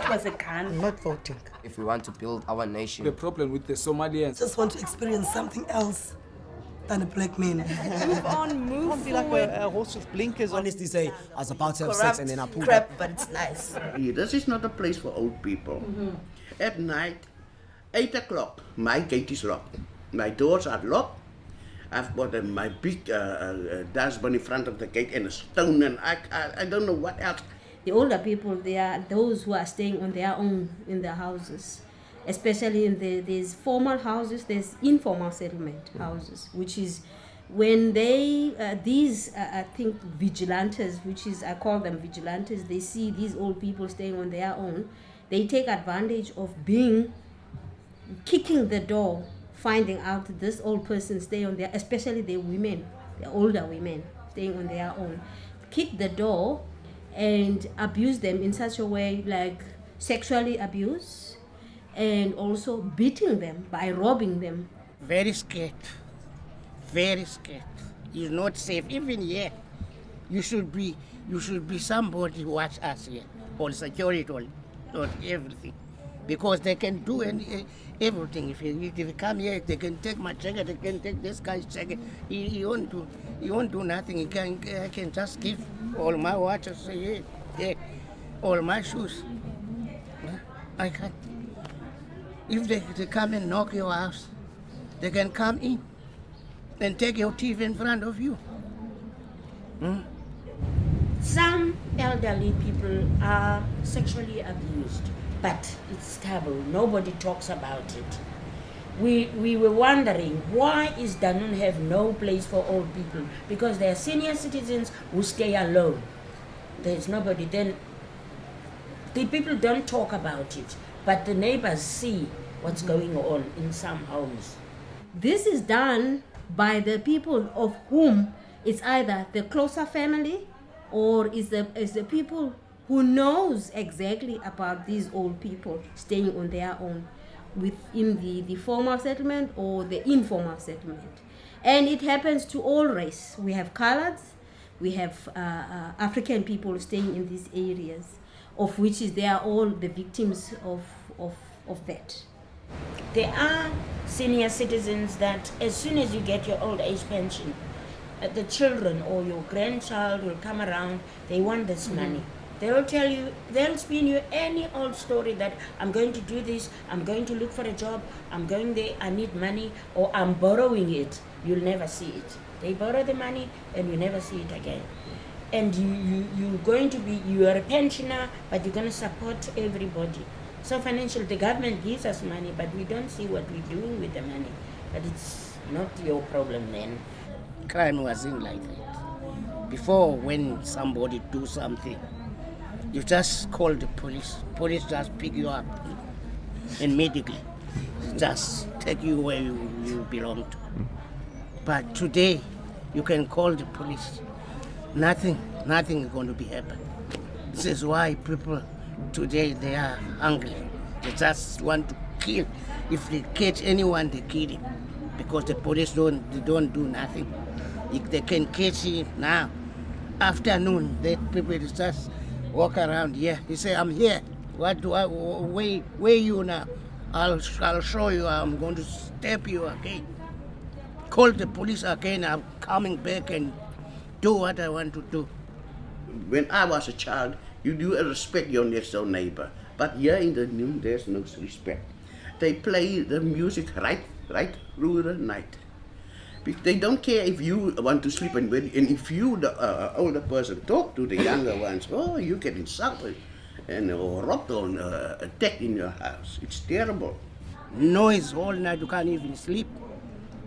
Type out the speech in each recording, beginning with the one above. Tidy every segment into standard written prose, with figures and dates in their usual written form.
It was a gun. I'm not voting. If we want to build our nation. The problem with the Somalians. Just want to experience something else than a black man. Move on, move Can't be forward. like a horse with blinkers on. Honestly say, I was about to have sex Corrupt and then I pulled crap, up. but it's nice. This is not a place for old people. At night, 8 o'clock, my gate is locked. My doors are locked. I've got my big dustbin in front of the gate and a stone, and I don't know what else. The older people, they are those who are staying on their own in their houses, especially in these formal houses. There's informal settlement houses, which is when they I think vigilantes, I call them vigilantes. They see these old people staying on their own. They take advantage of kicking the door, finding out that this old person stay on their, especially the women, the older women staying on their own, kick the door and abuse them in such a way, like sexually abuse, and also beating them by robbing them. Very scared. Very scared. You're not safe. Even here, you should be somebody who watch us here. All security, all everything. Because they can do everything. If you come here, they can take my jacket, they can take this guy's jacket. He won't do nothing. I can just give all my watches, all my shoes. I can't. If they come and knock your house, they can come in and take your TV in front of you. Some elderly people are sexually abused, but it's taboo. Nobody talks about it. We were wondering, why is Danone have no place for old people? Because there are senior citizens who stay alone. There's nobody. Then the people don't talk about it, but the neighbors see what's going on in some homes. This is done by the people of whom it's either the closer family or is the people who knows exactly about these old people staying on their own within the formal settlement or the informal settlement. And it happens to all race. We have coloreds, we have African people staying in these areas, of which they are all the victims of that. There are senior citizens that as soon as you get your old age pension, the children or your grandchild will come around, they want this money. They'll tell you, they'll spin you any old story that I'm going to do this, I'm going to look for a job, I'm going there, I need money, or I'm borrowing it. You'll never see it. They borrow the money and you never see it again. And you're going to be, you are a pensioner, but you're going to support everybody. So financially, the government gives us money, but we don't see what we're doing with the money. But it's not your problem then. Crime wasn't like that. Before, when somebody do something, you just call the police. Police just pick you up immediately. Just take you where you belong to. But today, you can call the police. Nothing is going to be happening. This is why people today, they are hungry. They just want to kill. If they catch anyone, they kill him. Because the police don't do nothing. If they can catch him now, afternoon, the people just walk around here. He say, I'm here. What do I, where you now? I'll show you. I'm going to step you again. Call the police again. I'm coming back and do what I want to do. When I was a child, you do respect your next door neighbor. But here in the new, there's no respect. They play the music right through the night. They don't care if you want to sleep, and if you, the older person, talk to the younger ones, oh, you get insulted and or robbed or attacked in your house. It's terrible. Noise all night, you can't even sleep.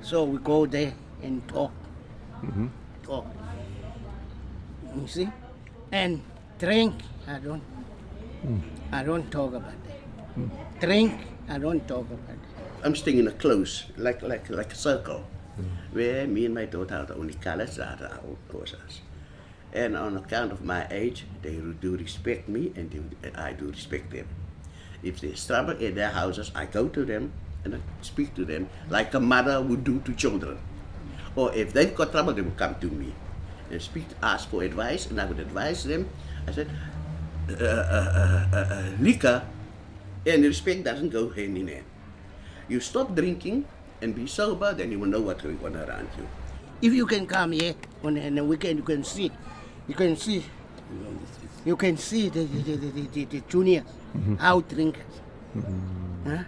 So we go there and talk. Talk. You see? And drink, I don't talk about that. Drink, I don't talk about that. I'm staying in a close, like a circle, where me and my daughter are the only colors that are old cousins. And on account of my age, they do respect me, and I do respect them. If there's trouble in their houses, I go to them and I speak to them like a mother would do to children. Or if they've got trouble, they will come to me and ask for advice, and I would advise them. I said, liquor and respect doesn't go hand in hand. You stop drinking and be sober, then you will know what's going on around you. If you can come here on a weekend, you can see the juniors how drinkers. Huh?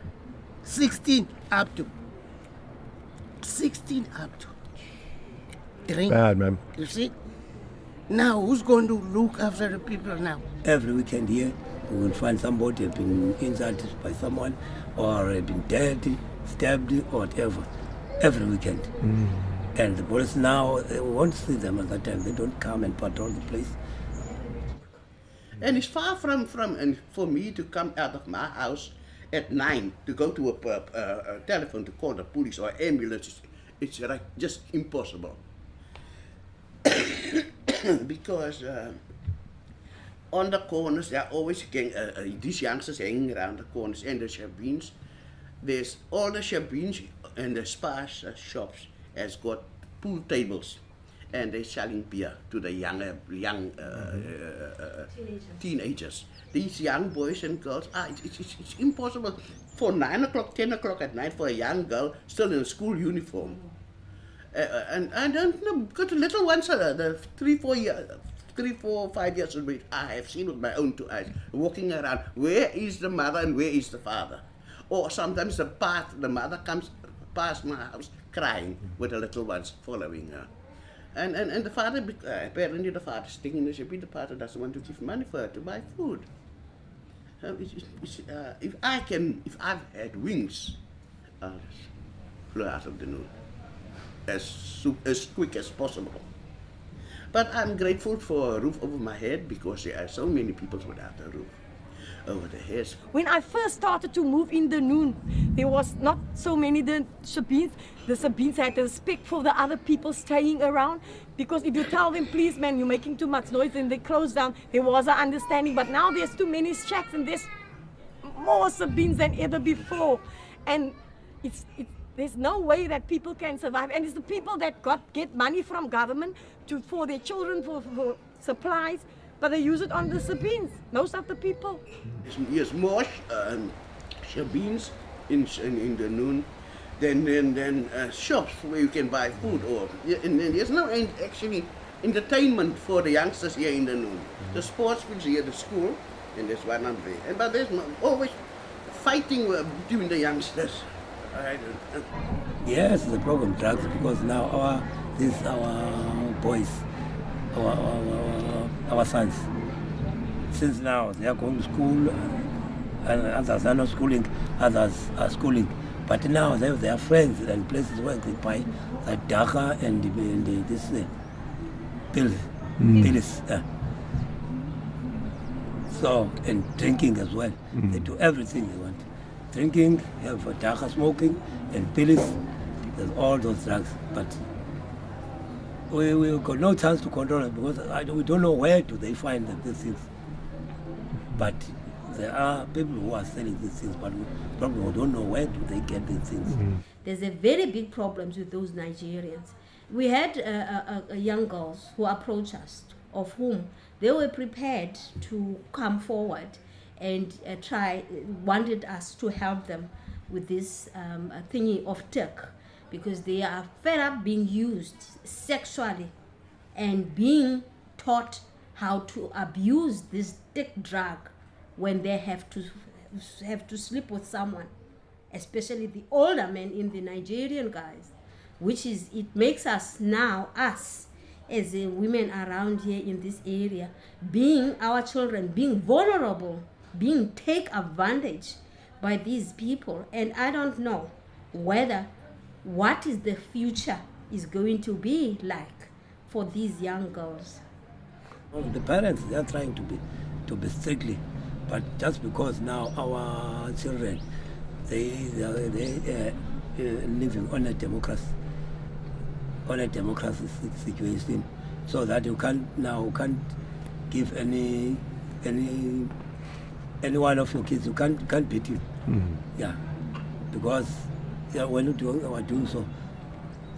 16 up to drink. Bad, man. You see? Now who's going to look after the people now? Every weekend here, we will find somebody has been insulted by someone or been dead, stabbed, or whatever. Every weekend. And the police now, they won't see them at that time. They don't come and patrol the place. And it's far from and for me to come out of my house at 9 to go to a telephone to call the police or ambulance. It's like just impossible. Because on the corners, there are always these youngsters hanging around the corners and the shabeens. There's all the shabeens and the spa shops has got pool tables, and they're selling beer to the young teenagers. These young boys and girls, it's impossible for 9 o'clock, 10 o'clock at night for a young girl still in a school uniform. And I don't know, because the little ones, the 3, 4, 5 years old, I have seen with my own 2 eyes, walking around. Where is the mother and where is the father? Or sometimes the mother comes past my house crying with the little ones following her. And the father, apparently the father's thinking the father doesn't want to give money for her to buy food. If I've had wings, I'll just fly out of the moon as quick as possible. But I'm grateful for a roof over my head because there are so many people without a roof over their heads. When I first started to move in the noon, there was not so many the Sabines. The Sabines had respect for the other people staying around, because if you tell them, please man, you're making too much noise, and they close down, there was an understanding. But now there's too many shacks and there's more Sabines than ever before. And there's no way that people can survive. And it's the people that get money from government for their children, for supplies, but they use it on the Sabines, most of the people. There's more shabeens in the noon than shops where you can buy food. And there's no actually entertainment for the youngsters here in the noon. The sports fields here, the school, and there's one on there. But there's always fighting between the youngsters. I don't know. Yes, the problem drugs, because now our boys, our sons, since now they are going to school, and others are not schooling, others are schooling. But now they have their friends and places where they buy like dagga and this pills. So, and drinking as well. They do everything they want. Drinking, have dagga smoking, and pills. There's all those drugs. But we got no chance to control it because we don't know where do they find these things. But there are people who are selling these things, but we probably don't know where do they get these things. There's a very big problems with those Nigerians. We had young girls who approached us, of whom they were prepared to come forward and wanted us to help them with this thingy of tech, because they are fed up being used sexually and being taught how to abuse this tech drug when they have to sleep with someone, especially the older men in the Nigerian guys, which is, it makes us as women around here in this area, being our children, being vulnerable, being take advantage by these people. And I don't know what is the future is going to be like for these young girls. Well, the parents, they are trying to be strictly, but just because now our children, they living on a democracy situation, so that you can't give any one of your kids, you can't beat him. Yeah, because when you doing so,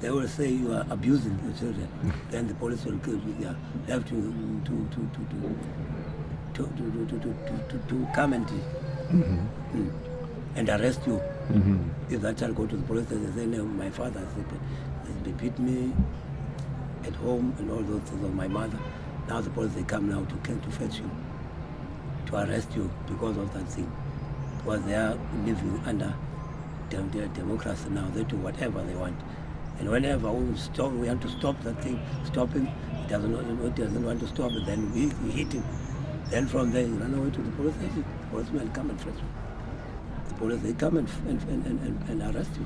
they will say you are abusing the children. Then the police will kill you. Yeah, they have to to come and arrest you. If that child go to the police and say, no, my father has beat me at home and all those things of my mother. Now the police, they come now to fetch you, to arrest you because of that thing. Because they are living under democracy now. They do whatever they want. And whenever we want to stop that thing, stop him, he doesn't want to stop it, then we hit him. Then from there, he run away to the police station. The policemen come and fetch you. The police, they come and arrest you.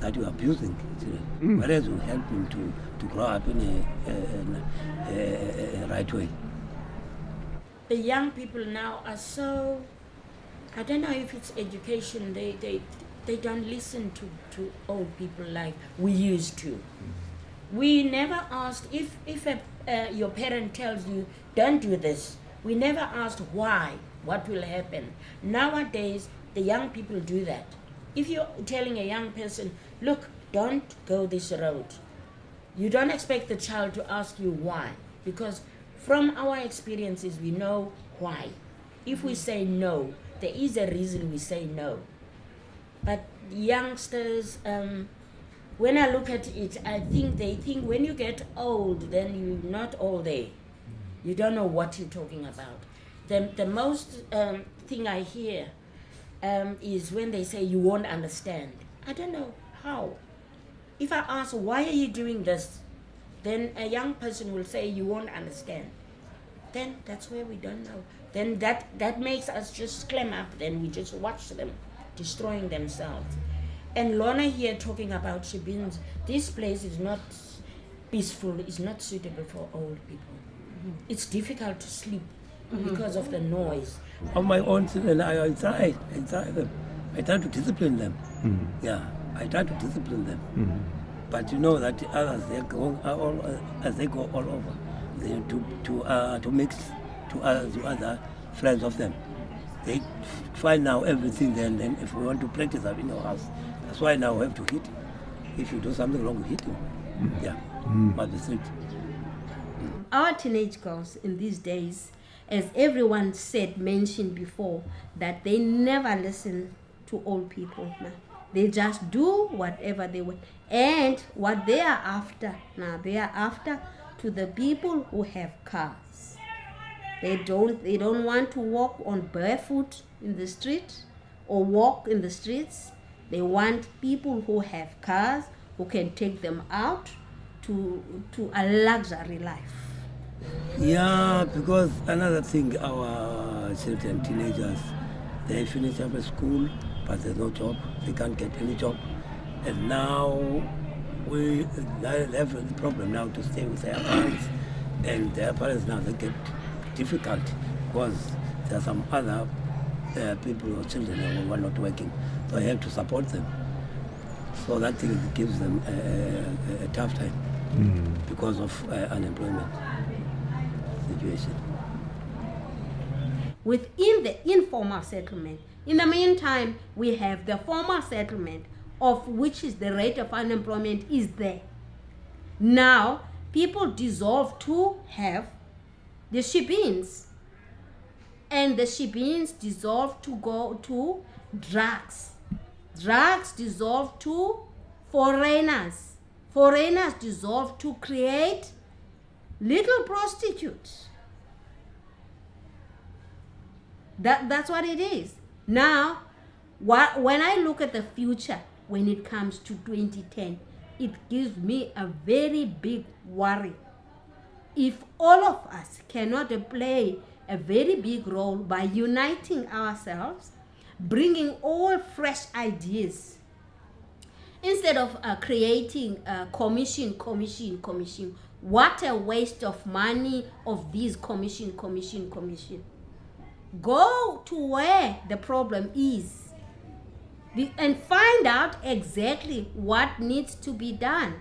That you are abusing children. Whereas you help him to grow up in a right way. The young people now are so, I don't know if it's education, they don't listen to old people like we used to. We never asked, if your parent tells you, don't do this, we never asked why, what will happen. Nowadays, the young people do that. If you're telling a young person, look, don't go this road, you don't expect the child to ask you why, because from our experiences, we know why. If we say no, there is a reason we say no. But youngsters, when I look at it, I think they think when you get old, then you're not all there. You don't know what you're talking about. The most thing I hear is when they say you won't understand. I don't know how. If I ask, why are you doing this? Then a young person will say, you won't understand. Then that's where we don't know. Then that makes us just clam up. Then we just watch them destroying themselves. And Lorna here talking about Shibins, this place is not peaceful, it's not suitable for old people. It's difficult to sleep because of the noise. On my own children, I try them. I try to discipline them. Yeah, I try to discipline them. But you know that others, they go as they go all over, they to mix to other friends of them. They find now everything. Then if we want to practice up in our house, that's why now we have to hit. If you do something wrong, we hit him. Yeah, must be strict. Our teenage girls in these days, as everyone mentioned before, that they never listen to old people now. They just do whatever they want. And what they are after now, they are after to the people who have cars. They don't want to walk on barefoot in the street or walk in the streets. They want people who have cars, who can take them out to a luxury life. Yeah, because another thing, our children, teenagers, they finish up at school, but there's no job. They can't get any job. And now they have a problem now to stay with their parents. And their parents now, they get difficult because there are some other people or children who are not working. So I have to support them. So that thing gives them a tough time because of unemployment situation. Within the informal settlement, in the meantime, we have the formal settlement, of which is the rate of unemployment is there. Now, people dissolve to have the shebeens, and the shebeens dissolve to go to drugs. Drugs dissolve to foreigners. Foreigners dissolve to create little prostitutes. That's what it is. Now, when I look at the future, when it comes to 2010, it gives me a very big worry. If all of us cannot play a very big role by uniting ourselves, bringing all fresh ideas, instead of creating a commission. What a waste of money of these commission. Go to where the problem is and find out exactly what needs to be done.